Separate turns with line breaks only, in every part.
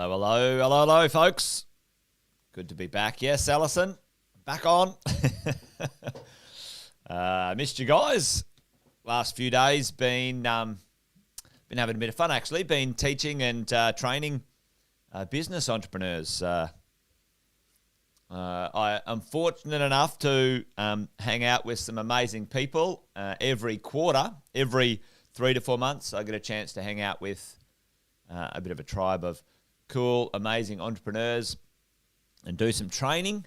Hello, folks. Good to be back. Yes, Alison, back on. Missed you guys. Last few days been having a bit of fun, actually. Been teaching and training business entrepreneurs. I am fortunate enough to hang out with some amazing people every quarter. Every 3 to 4 months, I get a chance to hang out with a bit of a tribe of cool, amazing entrepreneurs and do some training.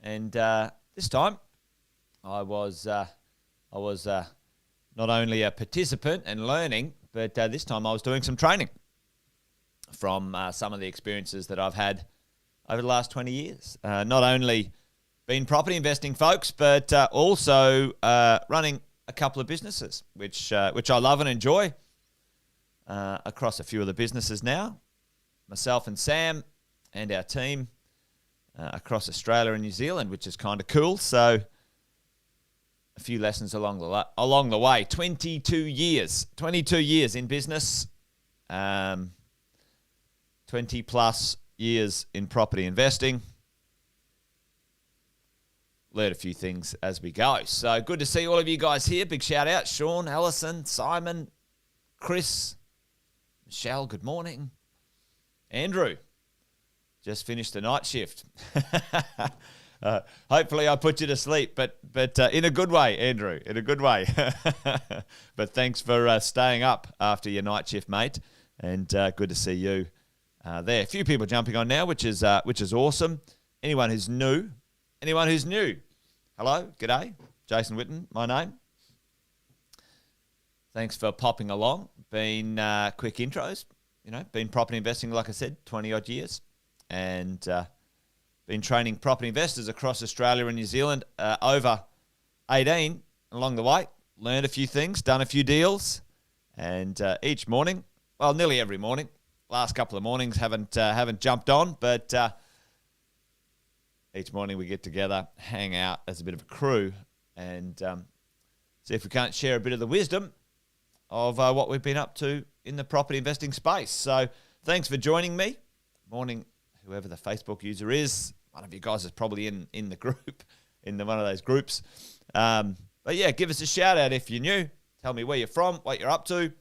And this time, I was not only a participant and learning, but this time I was doing some training from some of the experiences that I've had over the last 20 years. Not only been property investing, folks, but also running a couple of businesses, which I love and enjoy. Across a few of the businesses now, myself and Sam and our team across Australia and New Zealand, which is kind of cool. So a few lessons along the way. 22 years in business, 20 plus years in property investing. Learned a few things as we go. So good to see all of you guys here. Big shout out, Sean, Alison, Simon, Chris, Michelle, good morning. Andrew, just finished the night shift. Hopefully I put you to sleep, but in a good way, Andrew, in a good way. But thanks for staying up after your night shift, mate, and good to see you there. A few people jumping on now, which is awesome. Anyone who's new, hello, g'day, Jason Witten, my name. Thanks for popping along. Been quick intros, been property investing, like I said, 20 odd years, and been training property investors across Australia and New Zealand over 18 along the way. Learned a few things, done a few deals, and each morning, well, nearly every morning, last couple of mornings haven't jumped on, but each morning we get together, hang out as a bit of a crew, and see if we can't share a bit of the wisdom of what we've been up to in the property investing space. So thanks for joining me. Morning, whoever the Facebook user is. One of you guys is probably in the group, in one of those groups. But yeah, give us a shout out if you're new. Tell me where you're from, what you're up to.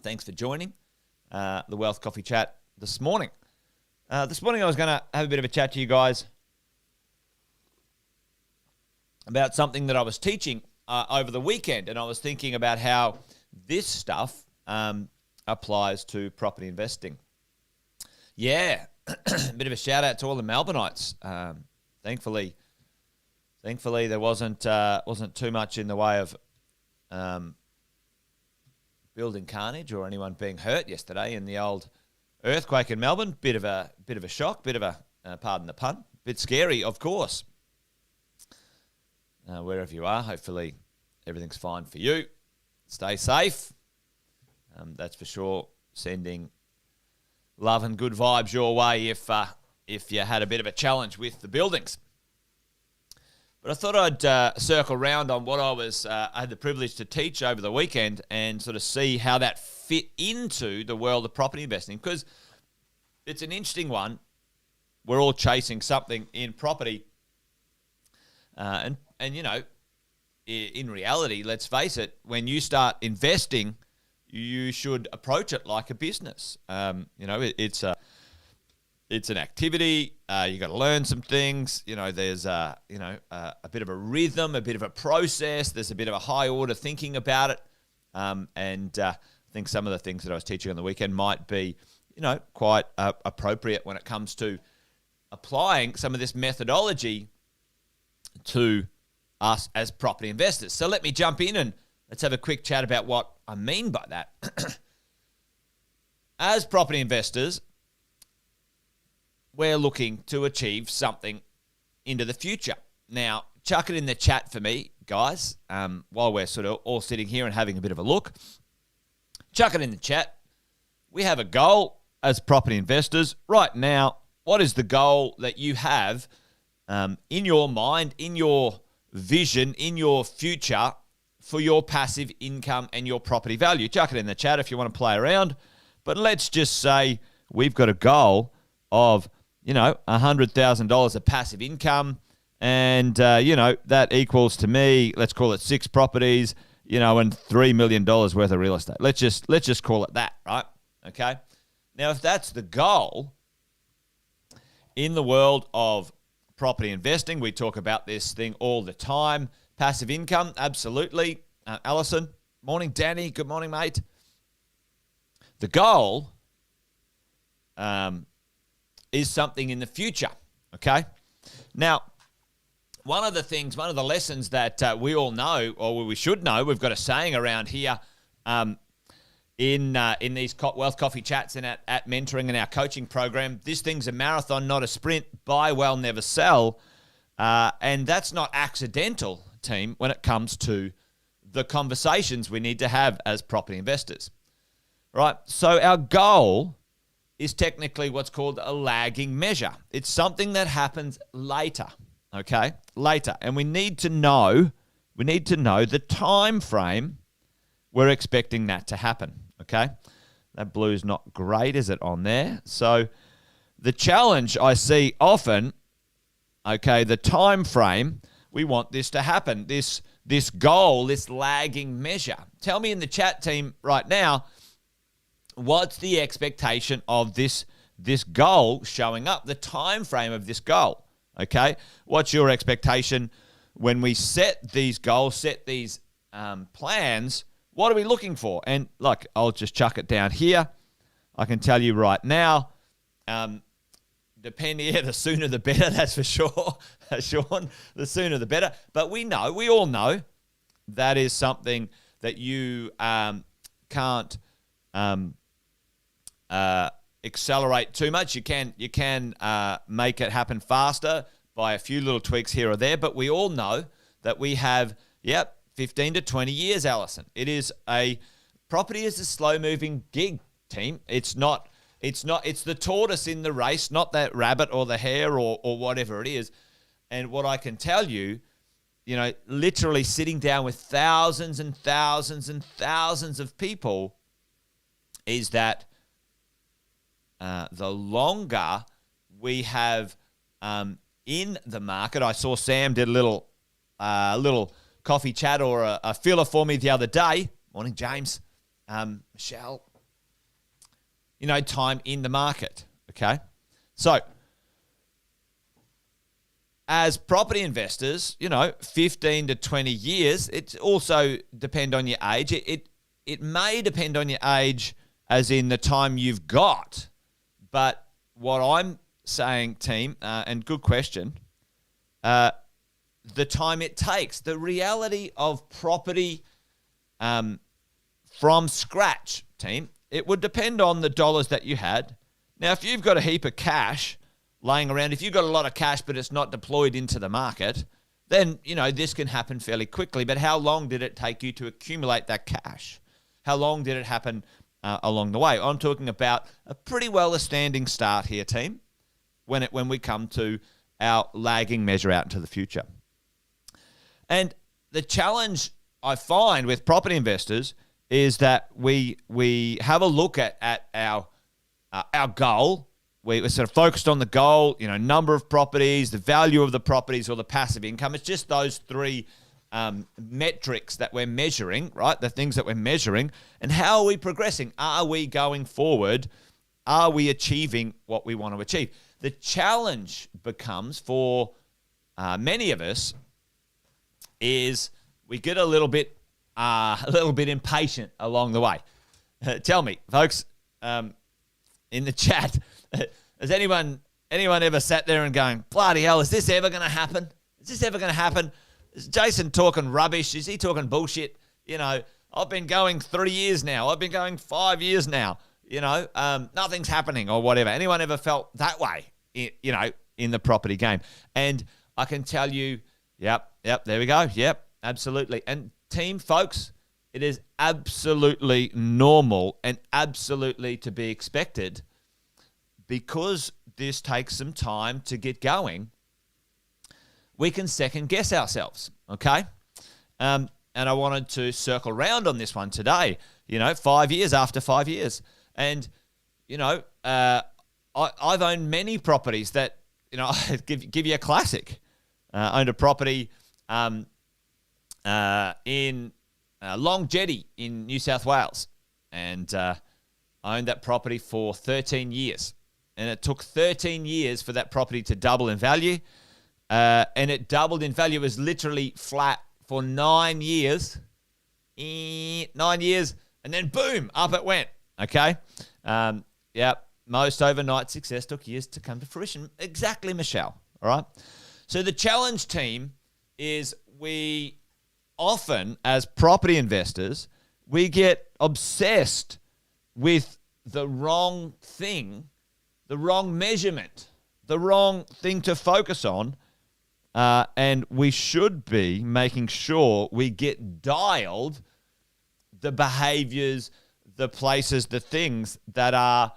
Thanks for joining the Wealth Coffee Chat this morning. This morning I was going to have a bit of a chat to you guys about something that I was teaching over the weekend, and I was thinking about how this stuff applies to property investing. Yeah, a bit of a shout out to all the Melbourneites. Thankfully there wasn't too much in the way of building carnage or anyone being hurt yesterday in the old earthquake in Melbourne. Bit of a shock, pardon the pun, bit scary, of course. Wherever you are, hopefully everything's fine for you. Stay safe. That's for sure. Sending love and good vibes your way if you had a bit of a challenge with the buildings. But I thought I'd circle round on what I had the privilege to teach over the weekend and sort of see how that fit into the world of property investing, because it's an interesting one. We're all chasing something in property, and in reality, let's face it, when you start investing, you should approach it like a business. It's an activity. You got to learn some things. There's a bit of a rhythm, a bit of a process. There's a bit of a high order thinking about it. And I think some of the things that I was teaching on the weekend might be, quite appropriate when it comes to applying some of this methodology to us as property investors. So let me jump in and let's have a quick chat about what I mean by that. As property investors, we're looking to achieve something into the future. Now, chuck it in the chat for me, guys, while we're sort of all sitting here and having a bit of a look. Chuck it in the chat. We have a goal as property investors. Right now, what is the goal that you have in your mind, in your vision, in your future for your passive income and your property value? Chuck it in the chat if you want to play around. But let's just say we've got a goal of, $100,000 of passive income. And, that equals to me, let's call it 6 properties, and $3 million worth of real estate. Let's just call it that, right? Okay. Now, if that's the goal in the world of property investing, we talk about this thing all the time. Passive income, absolutely. Alison, morning. Danny, good morning, mate. The goal is something in the future, okay? Now, one of the lessons that we all know, or we should know, we've got a saying around here in these Wealth Coffee Chats and at mentoring and our coaching program. This thing's a marathon, not a sprint. Buy well, never sell. And that's not accidental, team, when it comes to the conversations we need to have as property investors, right? So our goal is technically what's called a lagging measure. It's something that happens later, okay? Later. And we need to know the time frame we're expecting that to happen, okay? That blue's not great, is it, on there? So the challenge I see often, okay, the time frame, we want this to happen, this goal, this lagging measure. Tell me in the chat, team, right now, what's the expectation of this goal showing up, the time frame of this goal, okay? What's your expectation when we set these goals, set these plans? What are we looking for? And look, I'll just chuck it down here. I can tell you right now, the sooner the better, that's for sure. Sean, the sooner the better. But we all know that is something that you can't accelerate too much. You can make it happen faster by a few little tweaks here or there, but we all know that we have, 15 to 20 years, Alison. Property is a slow-moving gig, team. It's the tortoise in the race, not that rabbit or the hare or whatever it is. And what I can tell you, literally sitting down with thousands and thousands and thousands of people, is that the longer we have in the market. I saw Sam did a little coffee chat or a filler for me the other day. Morning, James. Michelle. Time in the market, okay? So, as property investors, 15 to 20 years, it also depend on your age. It may depend on your age as in the time you've got. But what I'm saying, team, and good question, the time it takes, the reality of property from scratch, team, it would depend on the dollars that you had. Now, if you've got a heap of cash laying around, if you've got a lot of cash but it's not deployed into the market, then, this can happen fairly quickly. But how long did it take you to accumulate that cash? How long did it happen along the way? I'm talking about a pretty well-standing start here, team, when we come to our lagging measure out into the future. And the challenge I find with property investors is that we have a look at our goal. We're sort of focused on the goal, number of properties, the value of the properties, or the passive income. It's just those three metrics that we're measuring, right? The things that we're measuring. And how are we progressing? Are we going forward? Are we achieving what we want to achieve? The challenge becomes for many of us is we get a little bit impatient along the way. Tell me, folks, in the chat, has anyone ever sat there and going, bloody hell, is this ever going to happen? Is this ever going to happen? Is Jason talking rubbish? Is he talking bullshit? I've been going 3 years now. I've been going 5 years now. Nothing's happening or whatever. Anyone ever felt that way, in the property game? And I can tell you, yep, there we go. Yep, absolutely. And team, folks, it is absolutely normal and absolutely to be expected because this takes some time to get going. We can second guess ourselves, okay? And I wanted to circle around on this one today, 5 years after 5 years. And I've owned many properties that, I give you a classic. Owned a property in Long Jetty in New South Wales, and I owned that property for 13 years. And it took 13 years for that property to double in value. And it doubled in value. It was literally flat for 9 years. 9 years. And then boom, up it went. Okay? Most overnight success took years to come to fruition. Exactly, Michelle. All right? So the challenge, team, is we often, as property investors, we get obsessed with the wrong thing, the wrong measurement, the wrong thing to focus on, and we should be making sure we get dialed the behaviors, the places, the things that are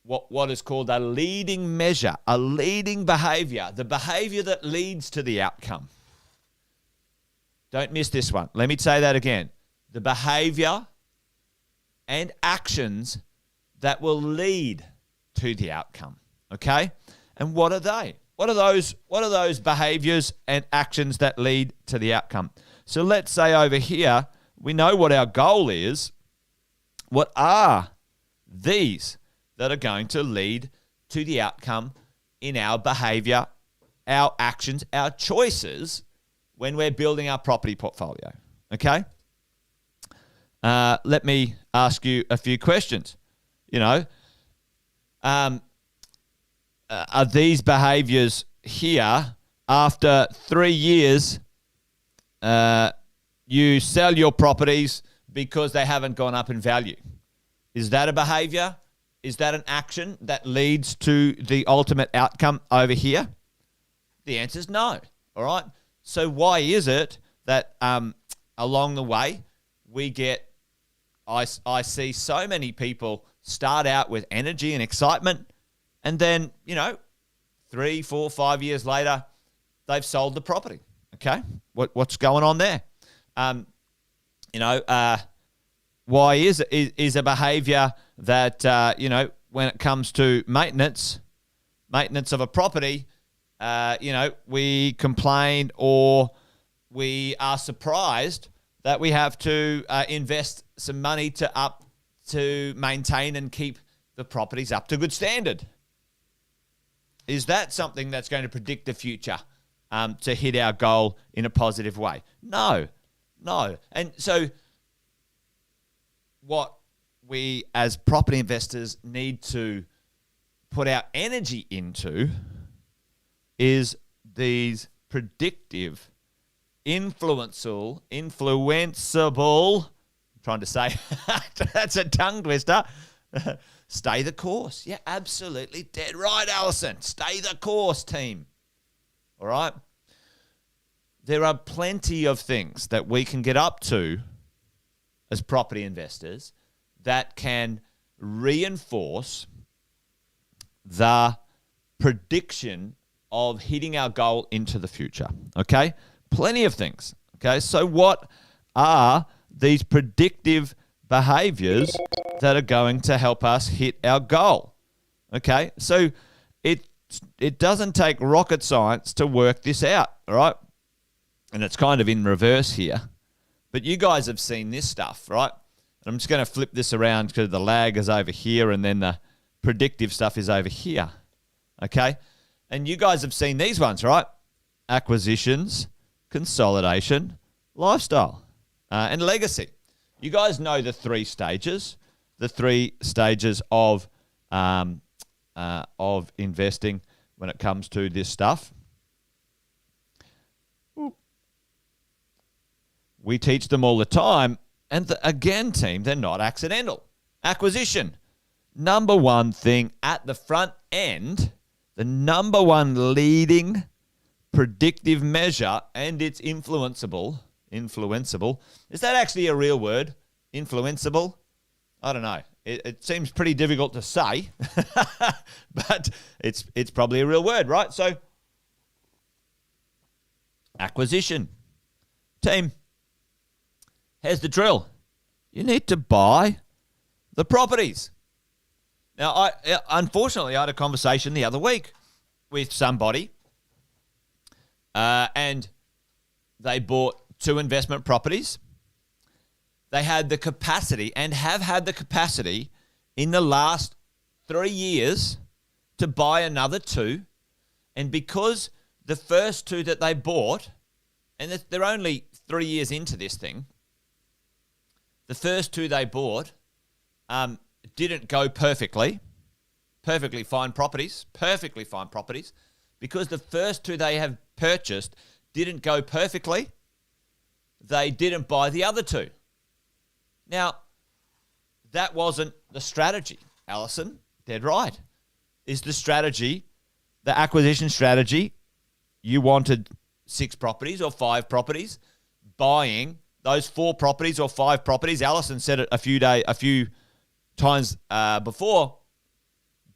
what is called a leading measure, a leading behavior, the behavior that leads to the outcome. Don't miss this one. Let me say that again. The behavior and actions that will lead to the outcome. Okay? And what are they? What are those behaviors and actions that lead to the outcome? So let's say over here, we know what our goal is. What are these that are going to lead to the outcome in our behavior, our actions, our choices when we're building our property portfolio? Okay? Let me ask you a few questions. Are these behaviors here after 3 years you sell your properties because they haven't gone up in value? Is that a behavior? Is that an action that leads to the ultimate outcome over here? The answer is no. All right. So why is it that along the way we get, I see so many people start out with energy and excitement, and then, 3, 4, 5 years later, they've sold the property. Okay. What's going on there? Why is a behavior that, when it comes to maintenance of a property, we complain or we are surprised that we have to invest some money to maintain and keep the properties up to good standard. Is that something that's going to predict the future to hit our goal in a positive way? No. And so what we as property investors need to put our energy into is these predictive, influenceable, I'm trying to say, that's a tongue twister. Stay the course. Yeah, absolutely dead right, Alison. Stay the course, team. All right? There are plenty of things that we can get up to as property investors that can reinforce the prediction of hitting our goal into the future. Okay? Plenty of things. Okay? So what are these predictive behaviors that are going to help us hit our goal? Okay? So it doesn't take rocket science to work this out, all right? And it's kind of in reverse here. But you guys have seen this stuff, right? I'm just going to flip this around because the lag is over here and then the predictive stuff is over here. Okay? And you guys have seen these ones, right? Acquisitions, consolidation, lifestyle, and legacy. You guys know the 3 stages. The 3 stages of investing when it comes to this stuff. We teach them all the time. And again, team, they're not accidental. Acquisition. Number one thing at the front end, the number one leading predictive measure, and it's influenceable. Is that actually a real word? Influenceable? I don't know. It seems pretty difficult to say, but it's probably a real word, right? So, acquisition. Team, here's the drill. You need to buy the properties. Now, unfortunately, I had a conversation the other week with somebody, and they bought 2 investment properties. They had the capacity and have had the capacity in the last 3 years to buy another 2. And because the first 2 that they bought, and they're only 3 years into this thing, the first 2 they bought didn't go perfectly fine properties, because the first 2 they have purchased didn't go perfectly, they didn't buy the other 2. Now, that wasn't the strategy, Alison. Dead right. Is the strategy, the acquisition strategy, you wanted 6 properties or 5 properties, buying those 4 properties or 5 properties. Alison said it a few times before.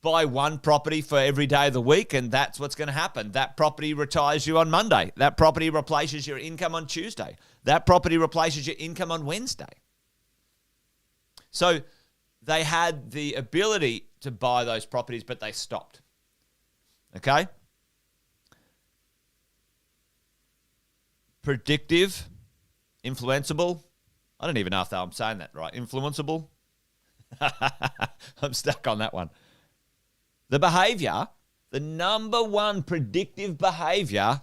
Buy 1 property for every day of the week, and that's what's going to happen. That property retires you on Monday. That property replaces your income on Tuesday. That property replaces your income on Wednesday. So they had the ability to buy those properties, but they stopped. Okay? Predictive, influenceable. I don't even know if I'm saying that right. Influenceable. I'm stuck on that one. The behavior, the number 1 predictive behavior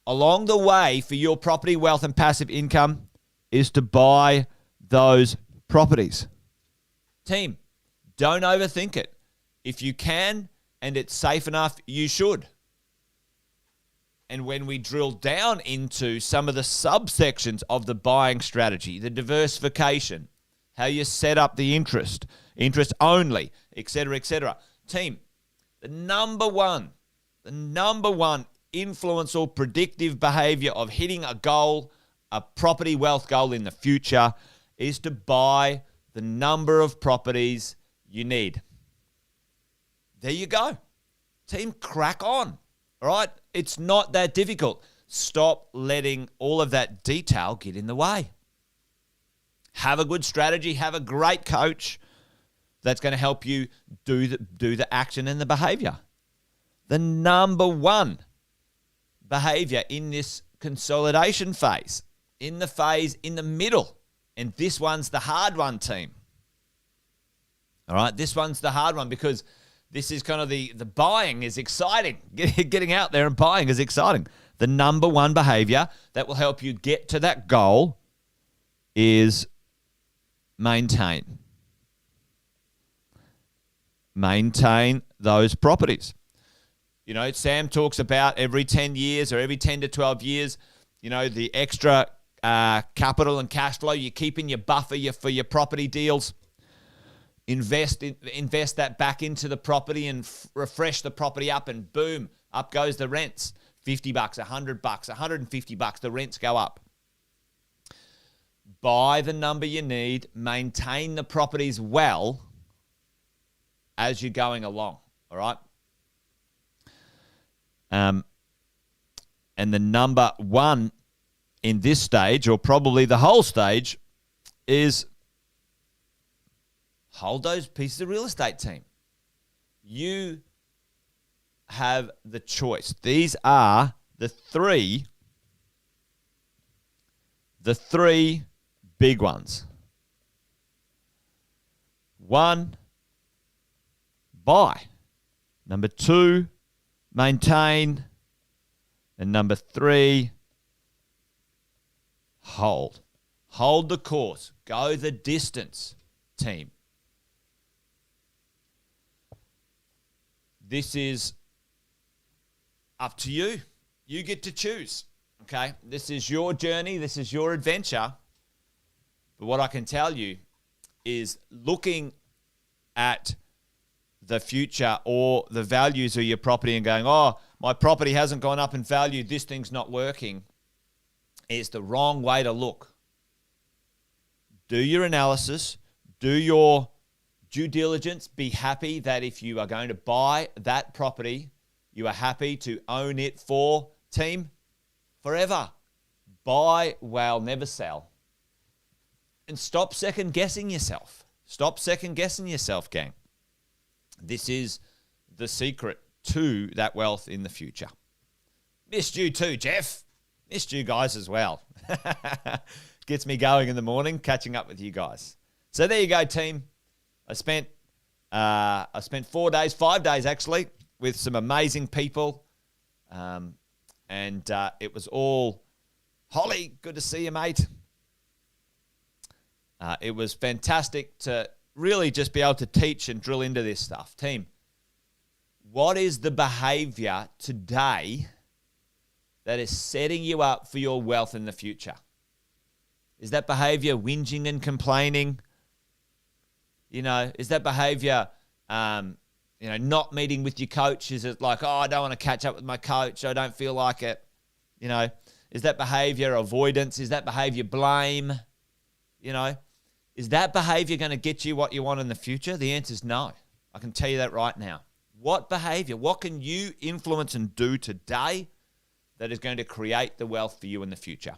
along the way for your property wealth and passive income is to buy those properties. Team, don't overthink it. If you can and it's safe enough, you should. And when we drill down into some of the subsections of the buying strategy, the diversification, how you set up the interest only, etc. Team, the number one influential predictive behavior of hitting a goal, a property wealth goal in the future, is to buy the number of properties you need. There you go. Team, crack on. All right? It's not that difficult. Stop letting all of that detail get in the way. Have a good strategy. Have a great coach that's going to help you do the action and the behavior. The number 1 behavior in this consolidation phase, in the middle, and this one's the hard one, team. All right, this one's the hard one because this is kind of the buying is exciting. Getting out there and buying is exciting. The number 1 behavior that will help you get to that goal is maintain. Maintain those properties. You know, Sam talks about every 10 years or every 10 to 12 years, you know, the extra capital and cash flow you keep in your buffer for your property deals. Invest that back into the property and refresh the property up, and boom, up goes the rents. $50, $100, $150, the rents go up. Buy the number you need, maintain the properties well as you're going along, all right? And the number 1 in this stage, or probably the whole stage, is hold those pieces of real estate, team. You have the choice. These are the three big ones. 1, buy. Number 2, maintain. And number 3, hold. Hold the course. Go the distance, team. This is up to you. You get to choose, okay? This is your journey. This is your adventure. But what I can tell you is looking at the future or the values of your property and going, oh, my property hasn't gone up in value, this thing's not working, is the wrong way to look. Do your analysis, do your due diligence, be happy that if you are going to buy that property, you are happy to own it for, team, forever. Buy well, never sell. And stop second guessing yourself. Stop second guessing yourself, gang. This is the secret to that wealth in the future. Missed you too, Jeff. Missed you guys as well. Gets me going in the morning, catching up with you guys. So there you go, team. I spent 5 days actually, with some amazing people. And it was all, Holly, good to see you, mate. It was fantastic to really just be able to teach and drill into this stuff. Team, what is the behavior today that is setting you up for your wealth in the future? Is that behavior whinging and complaining? Is that behavior, not meeting with your coach? Is it like, I don't want to catch up with my coach. I don't feel like it. Is that behavior avoidance? Is that behavior blame? Is that behavior going to get you what you want in the future? The answer is no. I can tell you that right now. What behavior? What can you influence and do today that is going to create the wealth for you in the future?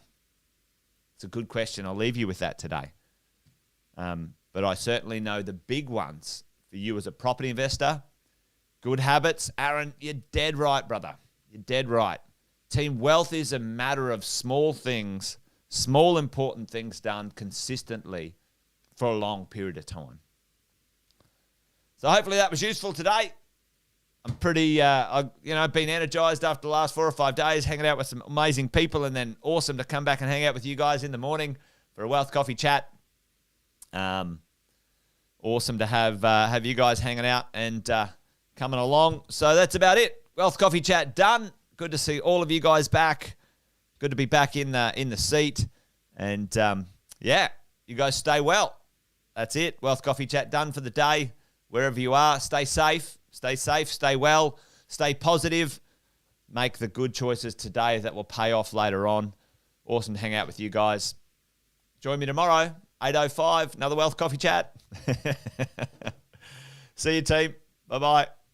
It's a good question. I'll leave you with that today. But I certainly know the big ones for you as a property investor. Good habits. Aaron, you're dead right, brother. You're dead right. Team, wealth is a matter of small things, small important things done consistently for a long period of time. So hopefully that was useful today. I'm pretty, I've been energized after the last 4 or 5 days, hanging out with some amazing people, and then awesome to come back and hang out with you guys in the morning for a Wealth Coffee chat. Awesome to have you guys hanging out and coming along. So that's about it. Wealth Coffee chat done. Good to see all of you guys back. Good to be back in the seat. And you guys stay well. That's it. Wealth Coffee chat done for the day. Wherever you are, stay safe. Stay safe, stay well, stay positive. Make the good choices today that will pay off later on. Awesome to hang out with you guys. Join me tomorrow, 8:05, another Wealth Coffee chat. See you, team. Bye-bye.